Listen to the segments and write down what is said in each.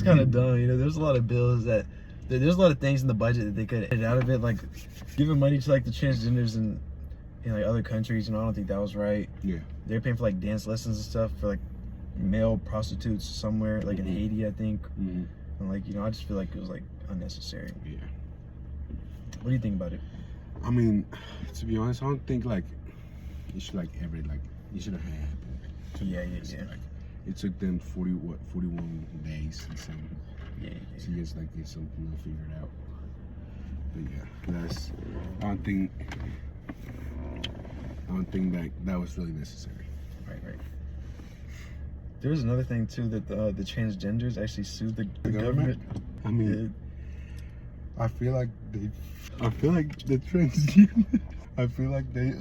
is kind of dumb. You know, there's a lot of bills there's a lot of things in the budget that they could get out of it, like giving money to like the transgenders in like other countries. You know, I don't think that was right. Yeah. They're paying for like dance lessons and stuff for like male prostitutes somewhere, like in Haiti, I think. Mm-hmm. And like, you know, I just feel like it was like unnecessary. Yeah. What do you think about it? I mean, to be honest, I don't think like it should it should have happened. Yeah. Like, it took them 41 days or something. Yeah. So you guys get something figured out. But yeah, I don't think that was really necessary. Right. There was another thing too, that the transgenders actually sued the government. I mean, I feel like the transgender. I feel like they.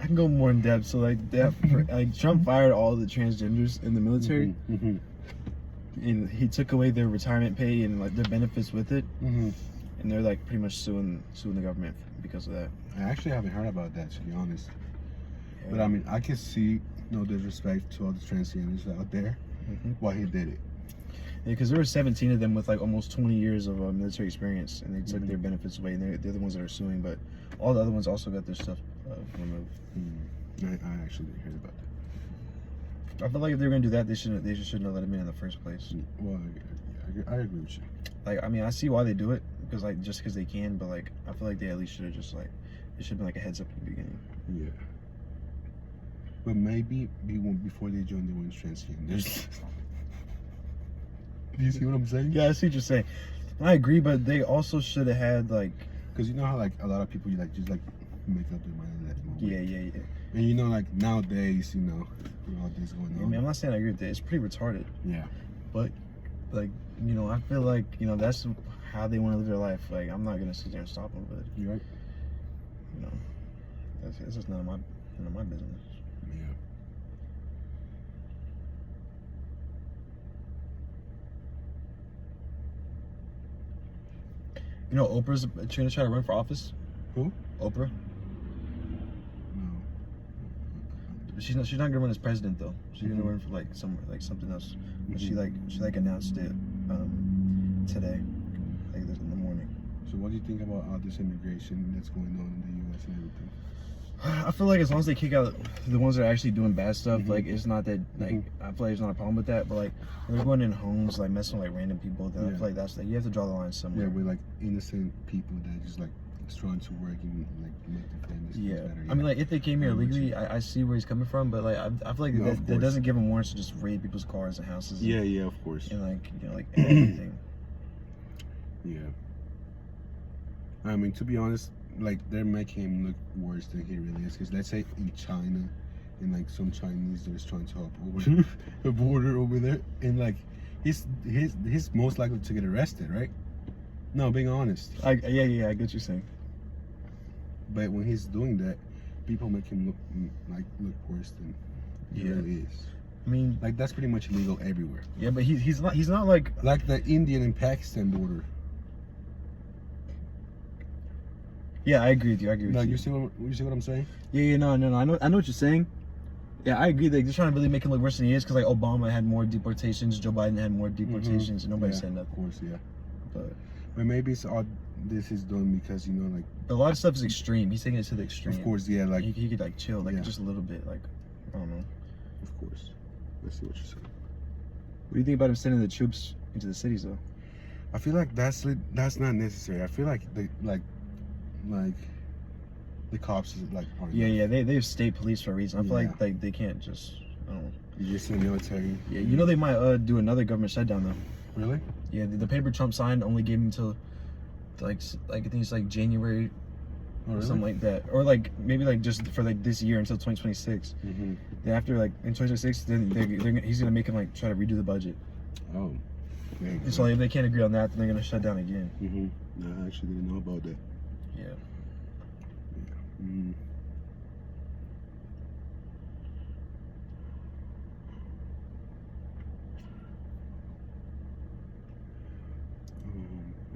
I can go more in depth. So like that, like Trump fired all the transgenders in the military, and he took away their retirement pay and like their benefits with it, and they're like pretty much suing the government because of that. I actually haven't heard about that, to be honest. Yeah. But I mean, I can see no disrespect to all the transgenders out there why he did it. Yeah, because there were 17 of them with like almost 20 years of military experience, and they took their benefits away, and they're the ones that are suing. But all the other ones also got their stuff removed. I actually heard about that. I feel like if they were gonna do that, they shouldn't have let him in the first place. Well, I agree with you. Like, I mean, I see why they do it, because like just because they can, but like I feel like they at least should have just like it should have been like a heads up at the beginning. Yeah. But maybe before they join, they weren't transgenders. Do you see what I'm saying? Yeah, I see what you're saying. I agree, but they also should have had like, because you know how like a lot of people just make up their mind in that moment. Yeah. And you know, like nowadays, you know, with all this going on. I mean, I'm not saying I agree with that. It's pretty retarded. Yeah. But like, you know, I feel like, you know, that's how they want to live their life. Like, I'm not gonna sit there and stop them, but you're right. You know, that's just none of my business. Yeah. You know, Oprah's trying to run for office. Who? Oprah. No. She's not gonna run as president though. She's gonna run for like something else. But she announced it today, like this in the morning. So what do you think about all this immigration that's going on in the U.S. and everything? I feel like as long as they kick out the ones that are actually doing bad stuff, like it's not that like I feel like there's not a problem with that. But like when they're going in homes, like messing with like random people, then I feel like that's like you have to draw the line somewhere. Yeah, with like innocent people that just like trying to work and like make their families better. I mean, like if they came here illegally, I see where he's coming from, but like I feel like that doesn't give him warrants to just raid people's cars and houses. Yeah, of course. And like like everything. Yeah. I mean, to be honest, like they're making him look worse than he really is. Because let's say in China, and like some Chinese that is trying to hop over the border over there, and like he's most likely to get arrested, right? No, being honest. I get what you're saying. But when he's doing that, people make him look worse than he really is. I mean, like that's pretty much illegal everywhere. Yeah, but he's not like the Indian and Pakistan border. Yeah, I agree with you. You see what I'm saying? Yeah, no. I know what you're saying. Yeah, I agree. Like, they're trying to really make him look worse than he is, because like Obama had more deportations, Joe Biden had more deportations, and nobody said nothing. Of course, yeah. But maybe it's all this is done because you know, like a lot of stuff is extreme. He's taking it to the extreme. Of course, yeah. Like he could like chill, like just a little bit. Like I don't know. Of course. Let's see what you're saying. What do you think about him sending the troops into the cities, though? I feel like that's not necessary. I feel like the cops is like they have state police for a reason. I feel like they can't just I don't know. You just in the military. Yeah, you know they might do another government shutdown though. Really? Yeah, the paper Trump signed only gave him until like I think it's like January or something like that, or like maybe like just for like this year until 2026. Then after like in 2026, then he's gonna make him like try to redo the budget. Oh. And so like, if they can't agree on that, then they're gonna shut down again. No, I actually didn't know about that. Yeah.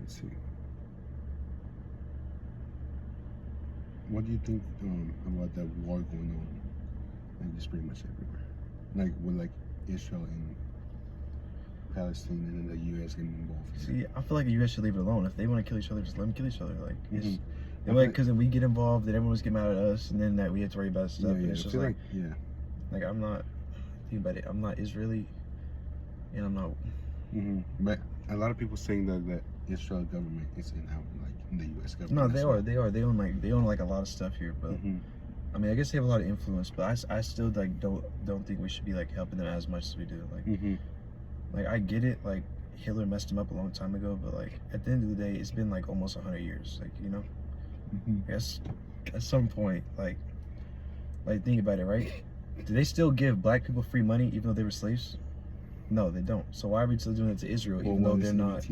Let's see. What do you think about that war going on? Like just pretty much everywhere. Like with like Israel and Palestine and then the U.S. getting involved. See, I feel like the U.S. should leave it alone. If they want to kill each other, just let them kill each other. Like, Mhm. they're like, because then we get involved, then everyone's get mad at us, and then that we have to worry about stuff. Yeah, and yeah. it's I just feel like, like, I'm not. Think about it. I'm not Israeli, and I'm not. But a lot of people saying that the Israel government is in out like in the U.S. government. No, as they well. are. They are. They own like a lot of stuff here, but. I mean, I guess they have a lot of influence, but I still like don't think we should be like helping them as much as we do. Like, like I get it. Like Hitler messed him up a long time ago, but like at the end of the day, it's been like almost 100 years. Like I guess at some point, like think about it, right? Do they still give black people free money even though they were slaves? No, they don't. So why are we still doing it to Israel even though they're not?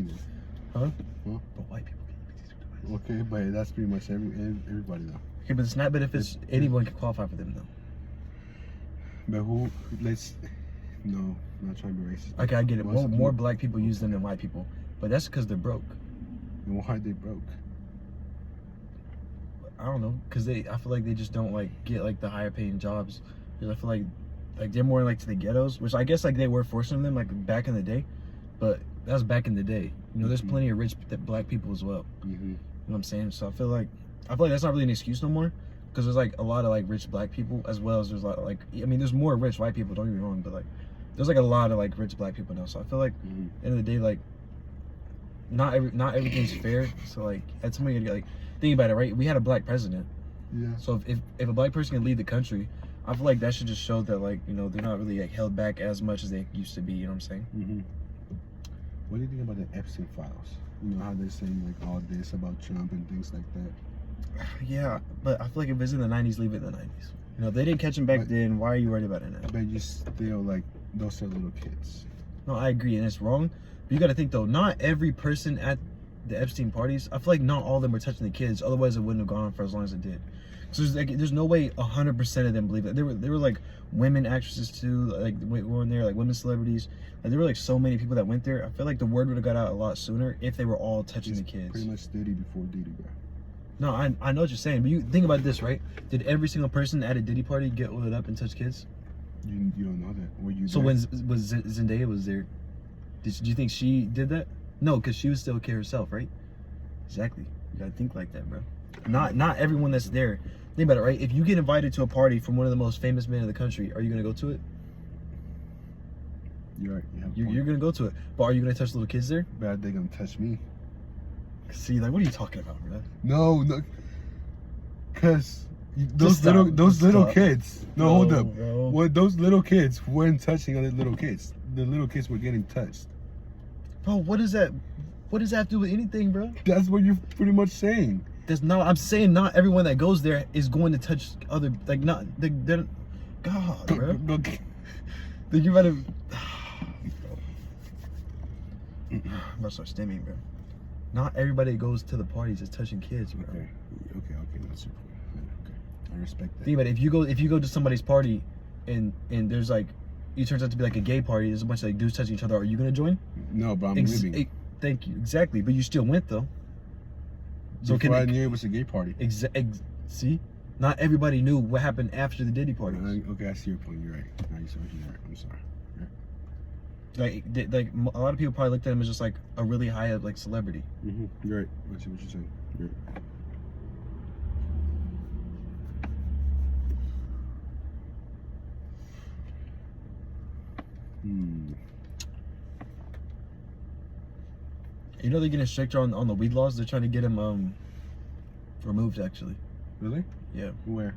Huh? But white people can. Okay, but that's pretty much everybody though. Okay, but it's not. But if it's anyone can qualify for them though. But who? No, I'm not trying to be racist. Okay, I get it. More black people use them than white people, but that's because they're broke. And why are they broke? I don't know, because I feel like they just don't like get like the higher paying jobs. Because I feel like they're more like to the ghettos, which I guess like they were forcing them like back in the day, but that was back in the day. You know, there's plenty of rich black people as well. You know what I'm saying? So I feel like that's not really an excuse no more, because there's like a lot of like rich black people as well as there's a lot of, like, I mean, there's more rich white people. Don't get me wrong, but like there's like a lot of like rich black people now. So I feel like at the end of the day, like not everything's fair. So like at some point, like think about it, right? We had a black president. Yeah. So if a black person can lead the country, I feel like that should just show that like, you know, they're not really like held back as much as they used to be. You know what I'm saying? What do you think about the Epstein files? You know how they're saying like all this about Trump and things like that. Yeah, but I feel like if it's in the 90s, leave it in the 90s. You know, if they didn't catch him back then, why are you worried about it now? But you still like those are little kids. No, I agree, and it's wrong. But you got to think though, not every person at the Epstein parties, I feel like not all of them were touching the kids. Otherwise, it wouldn't have gone on for as long as it did. So there's no way 100% of them believe it. There were like women actresses too, like were in there, like women celebrities. Like there were like so many people that went there. I feel like the word would have got out a lot sooner if they were all touching the kids. Pretty much Diddy before Diddy, bro. No, I know what you're saying, but you think about this, right? Did every single person at a Diddy party get oiled up and touch kids? You don't know that. Were you So there? when Zendaya was there, do you think she did that? No, because she was still a kid herself, right? Exactly. You gotta think like that, bro. Not everyone that's there. Think about it, right? If you get invited to a party from one of the most famous men in the country, are you gonna go to it? You're right. You're gonna go to it, but are you gonna touch little kids there? Bad, they gonna touch me. See, like, what are you talking about, bro? No, cause those little kids. No, hold up. Bro. Well, those little kids weren't touching other little kids. The little kids were getting touched. Bro, what does that have to do with anything, bro? That's what you're pretty much saying. I'm saying not everyone that goes there is going to touch other, like, not, they're God, bro. Think you better. I'm about to start stimming, bro. Not everybody that goes to the parties is touching kids, bro. Okay, that's your point. Okay, I respect that. Think about it. If you go to somebody's party, and there's like, it turns out to be like a gay party. There's a bunch of like dudes touching each other. Are you gonna join? No, but I'm leaving. Thank you. Exactly, but you still went though. So I knew it was a gay party. See, not everybody knew what happened after the Diddy party. Okay, I see your point. You're right. You're right. I'm sorry. Like a lot of people probably looked at him as just like a really high like celebrity. You're right. I see what you're saying. You're right. You know they're getting stricter on the weed laws. They're trying to get him removed actually. Really? Yeah. Where?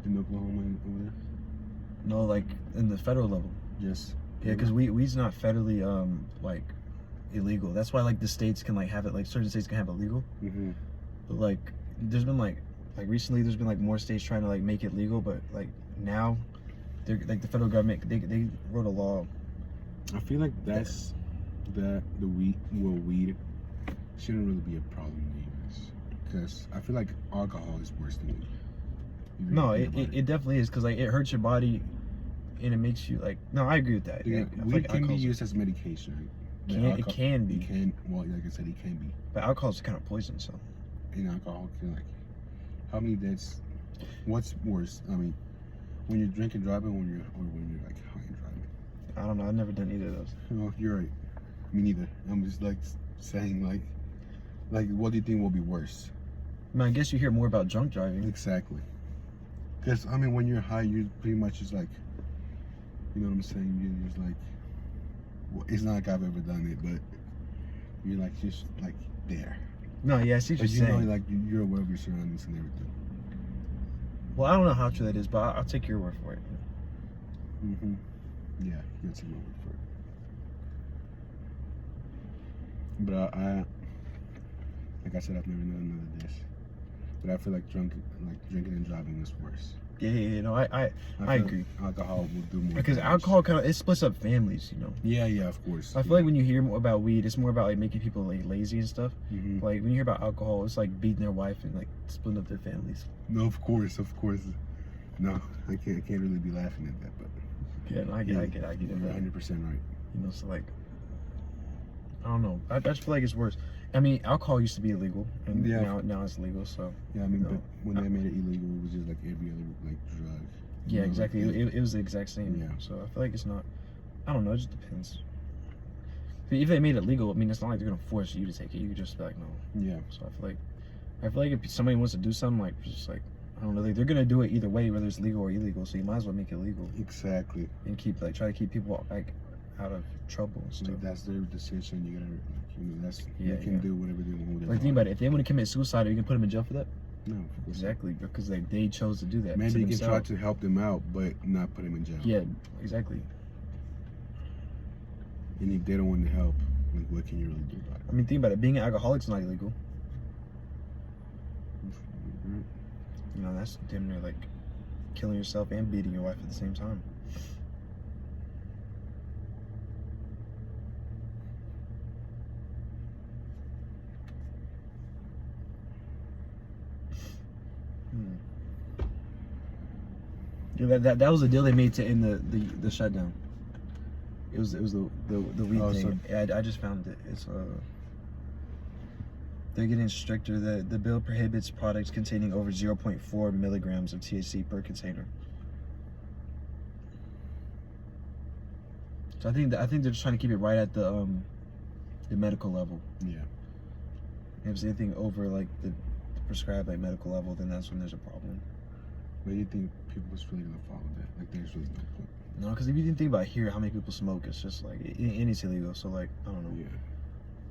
In Oklahoma over there? No, like in the federal level. Yes. Yeah, because weed's not federally like illegal. That's why like the states can like have it, like certain states can have it legal. But like there's been like recently there's been like more states trying to like make it legal, but like now they're like the federal government they wrote a law. I feel like the weed shouldn't really be a problem in the US, because I feel like alcohol is worse than weed. No, it definitely is, because like it hurts your body. And it makes you like, no, I agree with that. Yeah, weed like can be used as medication. Right? It can be. It can, well, like I said, it can be. But alcohol is kind of poison, so. And alcohol can, like, how many deaths? What's worse? I mean, when you're drinking driving, or when you're like high and driving? I don't know. I've never done either of those. No, you're right. Me neither. I'm just like saying like what do you think will be worse? I mean, I guess you hear more about drunk driving. Exactly. Because I mean, when you're high, you're pretty much just like, you know what I'm saying? You're just like, well, it's not like I've ever done it, but you're like just like there. No, yeah, I see what But you're you know, saying. like you're aware of your surroundings and everything. Well, I don't know how true that is, but I'll take your word for it. Mm-hmm. Yeah, you can take my word for it. But I like I said, I've never known none of this. But I feel like drinking and driving is worse. Yeah, no, I feel agree. Alcohol will do more. Because damage. alcohol kind of, it splits up families, you know. Yeah, of course. I feel like when you hear more about weed, it's more about like making people like lazy and stuff. Mm-hmm. Like when you hear about alcohol, it's like beating their wife and like splitting up their families. No, of course. No, I can't really be laughing at that, but Yeah, no, I get it. you're 100% right. You know, so like, I don't know. I just feel like it's worse. I mean, alcohol used to be illegal, and Yeah. now it's legal. So Yeah, I mean, No. but when they made it illegal, it was just like every other like drug. yeah, You know, exactly. like, It was the exact same. Yeah. So I feel like it's not. I don't know. It just depends. If they made it legal, I mean, it's not like they're gonna force you to take it. You could just be like, no. Yeah. So I feel like if somebody wants to do something, like just like I don't know, like, they're gonna do it either way, whether it's legal or illegal. So you might as well make it legal Exactly. and try to keep people like out of trouble and stuff. Like that's their decision. You gotta, that's Yeah, you can yeah. do whatever they want with their Like think life. about it. If they want to commit suicide, are you gonna put them in jail for that? No, of course not. Exactly, because they chose to do that. Maybe to you can try themselves. to help them out, but not put them in jail. Yeah, exactly. And if they don't want to help, like what can you really do about it? I mean, think about it. Being an alcoholic's not illegal. Mhm. You know, that's damn near like killing yourself and beating your wife at the same time. Yeah, that was the deal they made to end the shutdown. It was the weed Oh, thing. I just found it. It's they're getting stricter. The bill prohibits products containing over 0.4 milligrams of THC per container. So I think they're just trying to keep it right at the medical level. Yeah. If it's anything over like the prescribed like medical level, then that's when there's a problem. But you think people was really gonna follow that? Like there's really no point. No, because if you didn't think about here, how many people smoke, it's just like and it's illegal. So like I don't know. Yeah.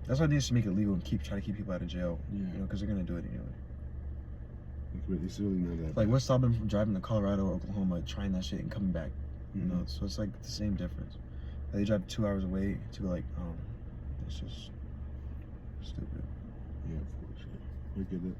That's why they need to make it legal and try to keep people out of jail. Yeah. You know, because they're gonna do it anyway. It's really not that. Like bad. what's stopping them from driving to Colorado or Oklahoma, trying that shit and coming back? You know, Mhm. so it's like the same difference. Like, they drive 2 hours away to like it's just stupid. Yeah, of course. Yeah. We get it.